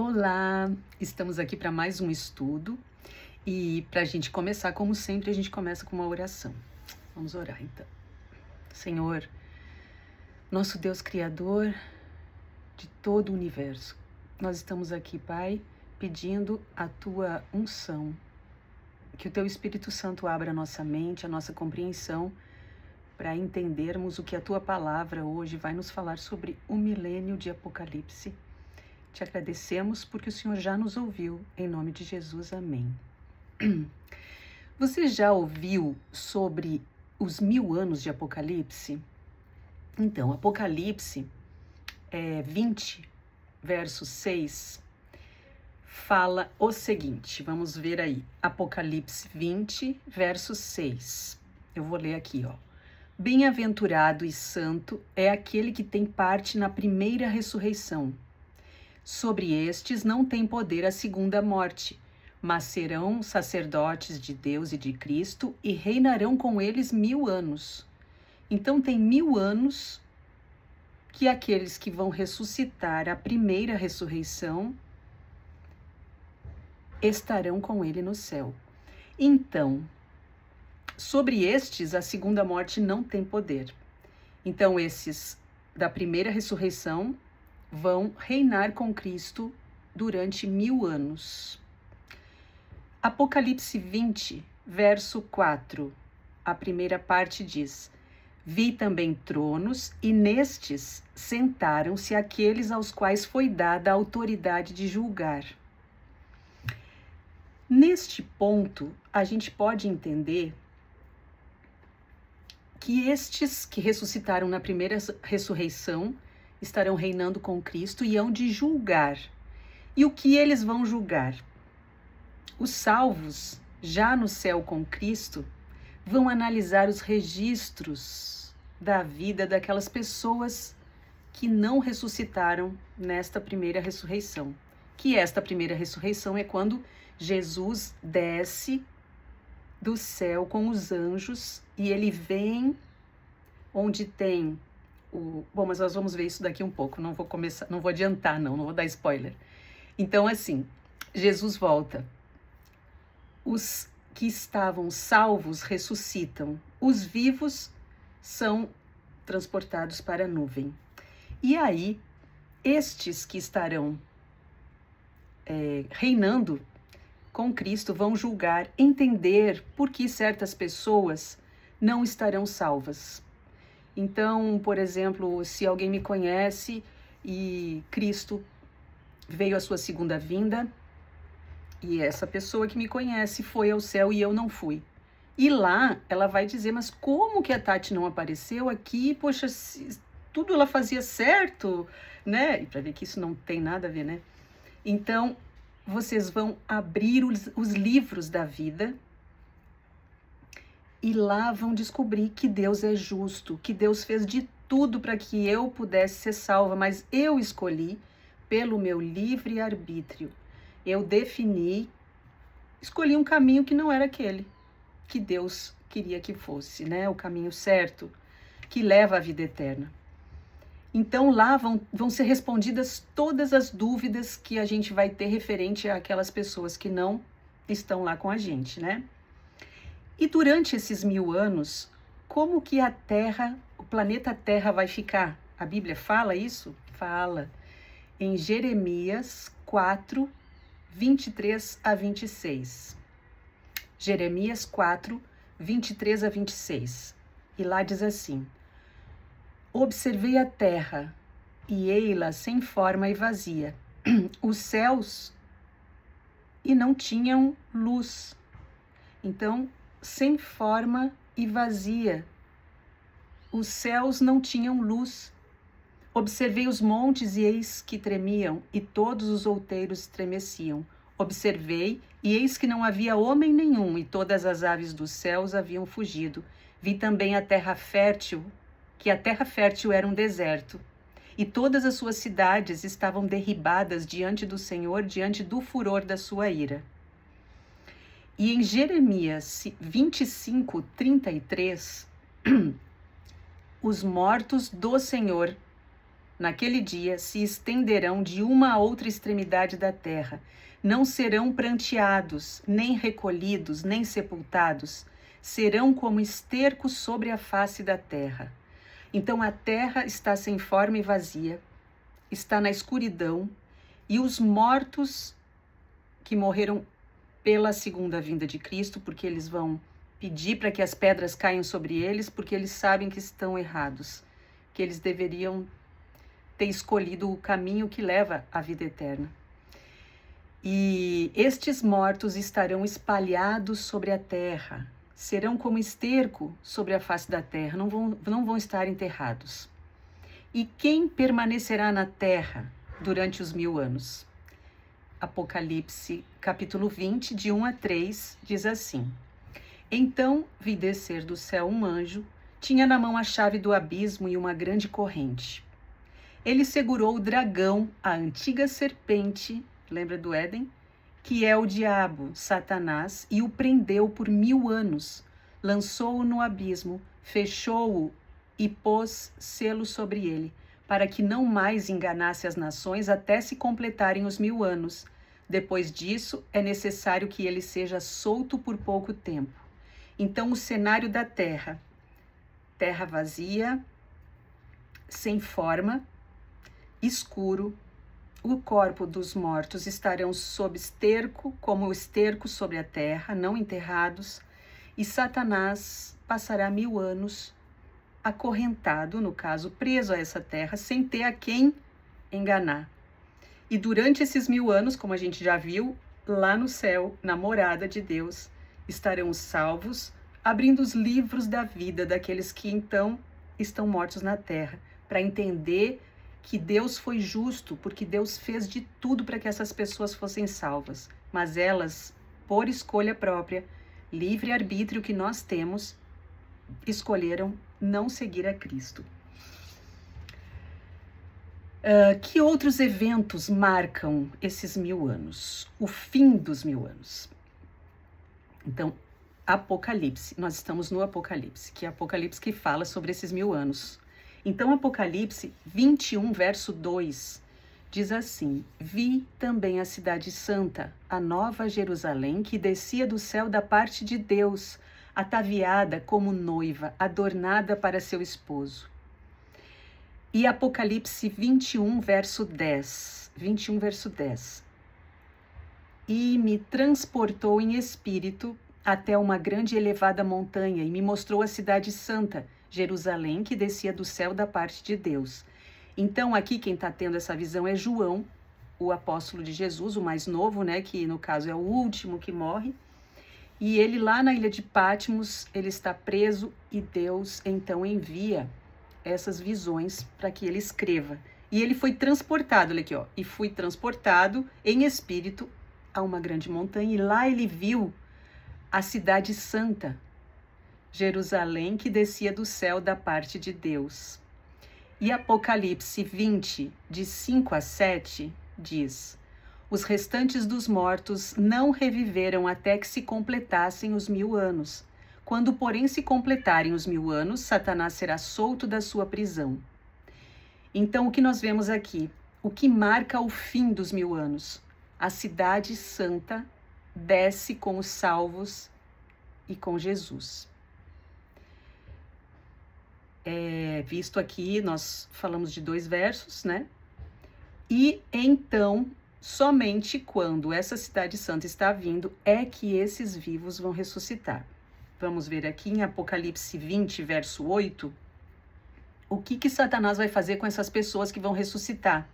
Olá, estamos aqui para mais um estudo e para a gente começar, como sempre, a gente começa com uma oração. Vamos orar então. Senhor, nosso Deus Criador de todo o universo, nós estamos aqui, Pai, pedindo a Tua unção, que o Teu Espírito Santo abra a nossa mente, a nossa compreensão, para entendermos o que a Tua palavra hoje vai nos falar sobre o milênio de Apocalipse. Te agradecemos porque o Senhor já nos ouviu, em nome de Jesus, amém. Você já ouviu sobre os 1000 anos de Apocalipse? Então, Apocalipse 20, verso 6, fala o seguinte, vamos ver aí, Apocalipse 20, verso 6, eu vou ler aqui, ó. Bem-aventurado e santo é aquele que tem parte na primeira ressurreição. Sobre estes não tem poder a segunda morte, mas serão sacerdotes de Deus e de Cristo e reinarão com eles 1000 anos. Então tem 1000 anos que aqueles que vão ressuscitar a primeira ressurreição estarão com ele no céu. Então, sobre estes a segunda morte não tem poder. Então esses da primeira ressurreição vão reinar com Cristo durante 1000 anos. Apocalipse 20, verso 4, a primeira parte diz: Vi também tronos, e nestes sentaram-se aqueles aos quais foi dada a autoridade de julgar. Neste ponto, a gente pode entender que estes que ressuscitaram na primeira ressurreição estarão reinando com Cristo e hão de julgar. E o que eles vão julgar? Os salvos, já no céu com Cristo, vão analisar os registros da vida daquelas pessoas que não ressuscitaram nesta primeira ressurreição. Que esta primeira ressurreição é quando Jesus desce do céu com os anjos e ele vem onde tem Bom, mas nós vamos ver isso daqui um pouco, não vou adiantar não vou dar spoiler. Então assim, Jesus volta, os que estavam salvos ressuscitam, os vivos são transportados para a nuvem. E aí, estes que estarão reinando com Cristo vão julgar, entender por que certas pessoas não estarão salvas. Então, por exemplo, se alguém me conhece e Cristo veio à sua segunda vinda e essa pessoa que me conhece foi ao céu e eu não fui. E lá ela vai dizer, mas como que a Tati não apareceu aqui? Poxa, tudo ela fazia certo, né? E para ver que isso não tem nada a ver, né? Então, vocês vão abrir os livros da vida e lá vão descobrir que Deus é justo, que Deus fez de tudo para que eu pudesse ser salva, mas eu escolhi pelo meu livre arbítrio. Eu escolhi um caminho que não era aquele que Deus queria que fosse, né? O caminho certo, que leva à vida eterna. Então lá vão ser respondidas todas as dúvidas que a gente vai ter referente àquelas pessoas que não estão lá com a gente, né? E durante esses 1000 anos, como que a Terra, o planeta Terra vai ficar? A Bíblia fala isso? Fala. Em Jeremias 4, 23 a 26. Jeremias 4, 23 a 26. E lá diz assim: Observei a terra, e ei-la sem forma e vazia. Os céus, e não tinham luz. Então, sem forma e vazia. Os céus não tinham luz. Observei os montes e eis que tremiam, e todos os outeiros estremeciam. Observei, e eis que não havia homem nenhum, e todas as aves dos céus haviam fugido. Vi também a terra fértil, que a terra fértil era um deserto, e todas as suas cidades estavam derribadas diante do Senhor, diante do furor da sua ira. E em Jeremias 25, 33, os mortos do Senhor Naquele dia se estenderão de uma a outra extremidade da terra. Não serão pranteados, nem recolhidos, nem sepultados. Serão como esterco sobre a face da terra. Então a terra está sem forma e vazia, está na escuridão, e os mortos que morreram pela segunda vinda de Cristo, porque eles vão pedir para que as pedras caiam sobre eles, porque eles sabem que estão errados, que eles deveriam ter escolhido o caminho que leva à vida eterna. E estes mortos estarão espalhados sobre a terra, serão como esterco sobre a face da terra, não vão estar enterrados. E quem permanecerá na terra durante os 1000 anos? Apocalipse, capítulo 20, de 1 a 3, diz assim: Então vi descer do céu um anjo, tinha na mão a chave do abismo e uma grande corrente. Ele segurou o dragão, a antiga serpente, lembra do Éden? Que é o diabo, Satanás, e o prendeu por 1000 anos. Lançou-o no abismo, fechou-o e pôs selo sobre ele, para que não mais enganasse as nações até se completarem os 1000 anos. Depois disso, é necessário que ele seja solto por pouco tempo. Então o cenário da terra, terra vazia, sem forma, escuro, o corpo dos mortos estarão sob esterco, como o esterco sobre a terra, não enterrados, e Satanás passará 1000 anos acorrentado, no caso, preso a essa terra, sem ter a quem enganar. E durante esses 1000 anos, como a gente já viu, lá no céu, na morada de Deus, estarão salvos, abrindo os livros da vida daqueles que então estão mortos na terra, para entender que Deus foi justo, porque Deus fez de tudo para que essas pessoas fossem salvas, mas elas, por escolha própria, livre-arbítrio que nós temos, escolheram não seguir a Cristo. Que outros eventos marcam esses 1000 anos? O fim dos 1000 anos. Então, Apocalipse, nós estamos no Apocalipse, que é Apocalipse que fala sobre esses 1000 anos. Então, Apocalipse 21, verso 2, diz assim: Vi também a cidade santa, a nova Jerusalém, que descia do céu da parte de Deus, ataviada como noiva, adornada para seu esposo. E Apocalipse 21, verso 10. 21, verso 10. E me transportou em espírito até uma grande e elevada montanha e me mostrou a cidade santa, Jerusalém, que descia do céu da parte de Deus. Então aqui quem está tendo essa visão é João, o apóstolo de Jesus, o mais novo, né, que no caso é o último que morre. E ele lá na ilha de Patmos, ele está preso e Deus então envia essas visões para que ele escreva. E ele foi transportado, olha aqui, ó, e fui transportado em espírito a uma grande montanha e lá ele viu a cidade santa, Jerusalém, que descia do céu da parte de Deus. E Apocalipse 20, de 5 a 7, diz: Os restantes dos mortos não reviveram até que se completassem os 1000 anos. Quando, porém, se completarem os 1000 anos, Satanás será solto da sua prisão. Então, o que nós vemos aqui? O que marca o fim dos 1000 anos? A cidade santa desce com os salvos e com Jesus. Visto aqui, nós falamos de 2 versos, né? E então, somente quando essa cidade santa está vindo, é que esses vivos vão ressuscitar. Vamos ver aqui em Apocalipse 20, verso 8, o que Satanás vai fazer com essas pessoas que vão ressuscitar.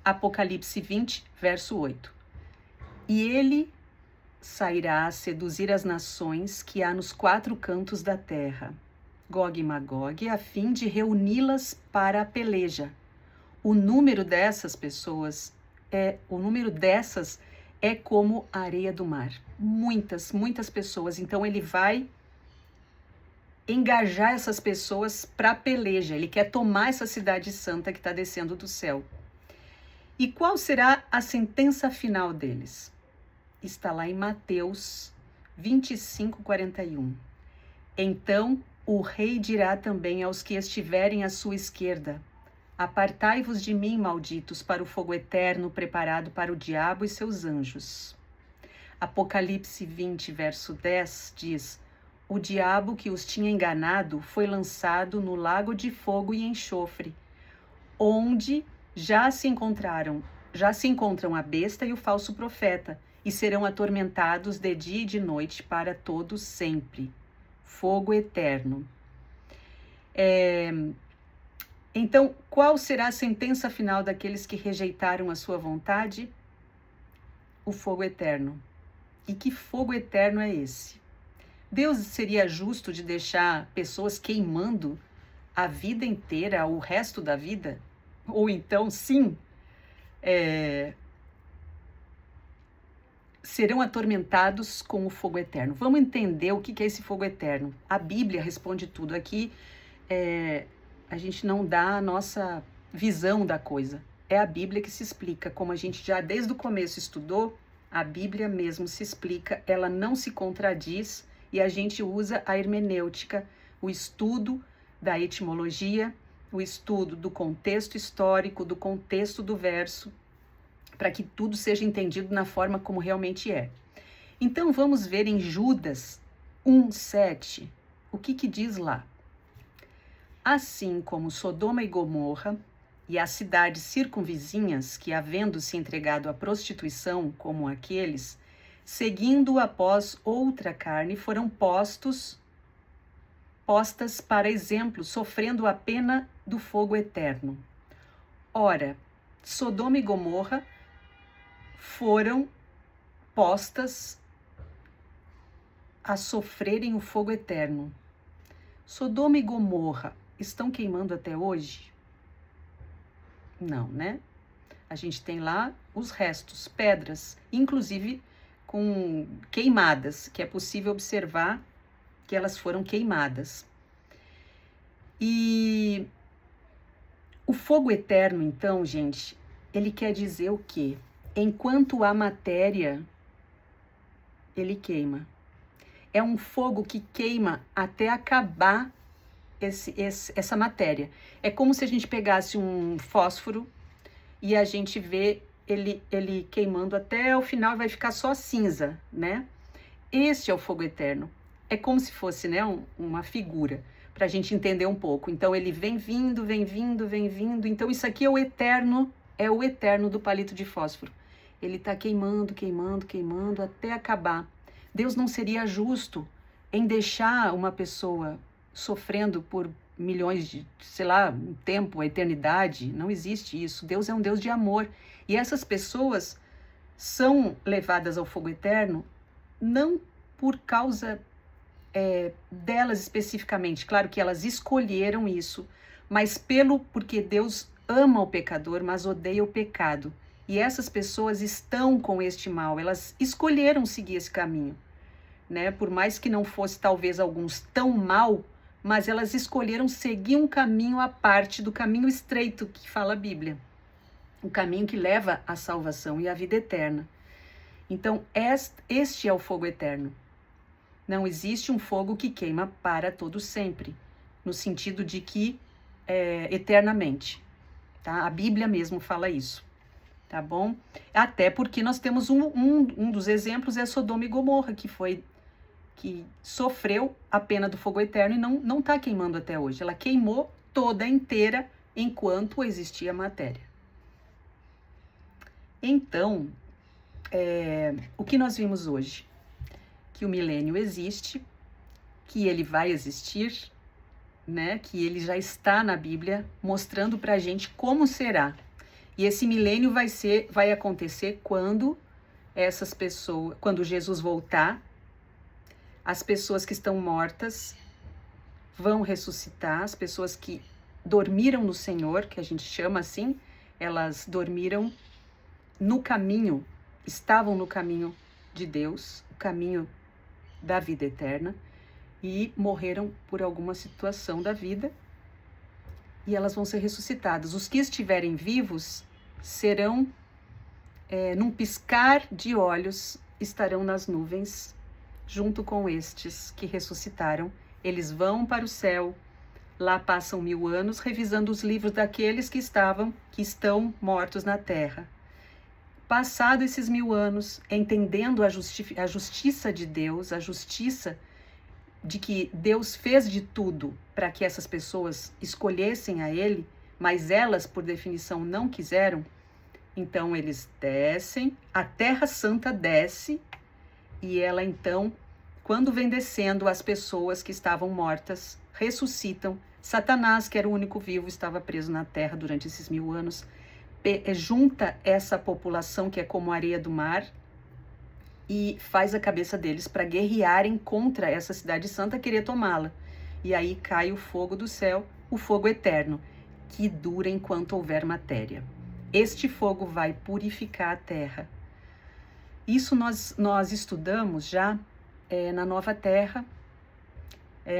Apocalipse 20, verso 8. E ele sairá a seduzir as nações que há nos 4 cantos da terra, Gog e Magog, a fim de reuni-las para a peleja. O número dessas pessoas é como a areia do mar. Muitas, muitas pessoas. Então ele vai engajar essas pessoas para a peleja. Ele quer tomar essa cidade santa que está descendo do céu. E qual será a sentença final deles? Está lá em Mateus 25, 41. Então o rei dirá também aos que estiverem à sua esquerda: Apartai-vos de mim, malditos, para o fogo eterno preparado para o diabo e seus anjos. Apocalipse 20, verso 10 diz: o diabo que os tinha enganado foi lançado no lago de fogo e enxofre, onde já se encontram a besta e o falso profeta, e serão atormentados de dia e de noite para todo sempre. Fogo eterno. Então, qual será a sentença final daqueles que rejeitaram a sua vontade? O fogo eterno. E que fogo eterno é esse? Deus seria justo de deixar pessoas queimando a vida inteira, o resto da vida? Ou então, sim, serão atormentados com o fogo eterno. Vamos entender o que é esse fogo eterno. A Bíblia responde tudo. Aqui a gente não dá a nossa visão da coisa. É a Bíblia que se explica. Como a gente já desde o começo estudou, a Bíblia mesmo se explica, ela não se contradiz, e a gente usa a hermenêutica, o estudo da etimologia, o estudo do contexto histórico, do contexto do verso, para que tudo seja entendido na forma como realmente é. Então vamos ver em Judas 1:7, o que diz lá. Assim como Sodoma e Gomorra e as cidades circunvizinhas, que havendo se entregado à prostituição como aqueles, seguindo após outra carne, foram postas para exemplo, sofrendo a pena do fogo eterno. Ora, Sodoma e Gomorra foram postas a sofrerem o fogo eterno. Sodoma e Gomorra estão queimando até hoje? Não, né? A gente tem lá os restos, pedras, inclusive com queimadas, que é possível observar que elas foram queimadas. E o fogo eterno, então, gente, ele quer dizer o quê? Enquanto há matéria, ele queima. É um fogo que queima até acabar essa matéria. É como se a gente pegasse um fósforo e a gente vê ele queimando até o final e vai ficar só cinza, né? Este é o fogo eterno. É como se fosse, né, uma figura, para a gente entender um pouco. Então ele vem vindo, vem vindo, vem vindo. Então isso aqui é o eterno do palito de fósforo. Ele está queimando, queimando, queimando até acabar. Deus não seria justo em deixar uma pessoa sofrendo por milhões de, sei lá, um tempo, a eternidade. Não existe isso. Deus é um Deus de amor. E essas pessoas são levadas ao fogo eterno não por causa delas especificamente. Claro que elas escolheram isso, mas porque Deus ama o pecador, mas odeia o pecado. E essas pessoas estão com este mal. Elas escolheram seguir esse caminho, né? Por mais que não fosse talvez alguns tão mal, mas elas escolheram seguir um caminho à parte do caminho estreito que fala a Bíblia. O caminho que leva à salvação e à vida eterna. Então, este é o fogo eterno. Não existe um fogo que queima para todo sempre, no sentido de que eternamente. Tá? A Bíblia mesmo fala isso. Tá bom? Até porque nós temos um dos exemplos é Sodoma e Gomorra, que sofreu a pena do fogo eterno e não está queimando até hoje. Ela queimou toda inteira enquanto existia matéria. Então, o que nós vimos hoje? Que o milênio existe, que ele vai existir, né? Que ele já está na Bíblia, mostrando para a gente como será. E esse milênio vai acontecer quando quando Jesus voltar, as pessoas que estão mortas vão ressuscitar, as pessoas que dormiram no Senhor, que a gente chama assim, elas dormiram no caminho, estavam no caminho de Deus, o caminho da vida eterna, e morreram por alguma situação da vida, e elas vão ser ressuscitadas. Os que estiverem vivos serão, num piscar de olhos, estarão nas nuvens, junto com estes que ressuscitaram. Eles vão para o céu, Lá passam 1000 anos revisando os livros daqueles que estão mortos na terra. Passado esses 1000 anos, entendendo a justiça de Deus, a justiça de que Deus fez de tudo para que essas pessoas escolhessem a Ele, mas elas, por definição, não quiseram, então eles descem, a Terra Santa desce, e ela então, quando vem descendo, as pessoas que estavam mortas ressuscitam. Satanás, que era o único vivo, estava preso na terra durante esses 1000 anos, junta essa população que é como a areia do mar e faz a cabeça deles para guerrearem contra essa cidade santa, querer tomá-la. E aí cai o fogo do céu, o fogo eterno, que dura enquanto houver matéria. Este fogo vai purificar a terra. Isso nós estudamos já na Nova Terra,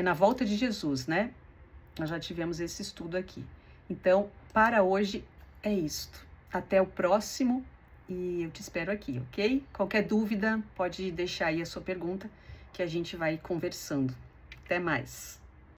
na volta de Jesus, né? Nós já tivemos esse estudo aqui. Então, para hoje é isto. Até o próximo e eu te espero aqui, ok? Qualquer dúvida, pode deixar aí a sua pergunta que a gente vai conversando. Até mais!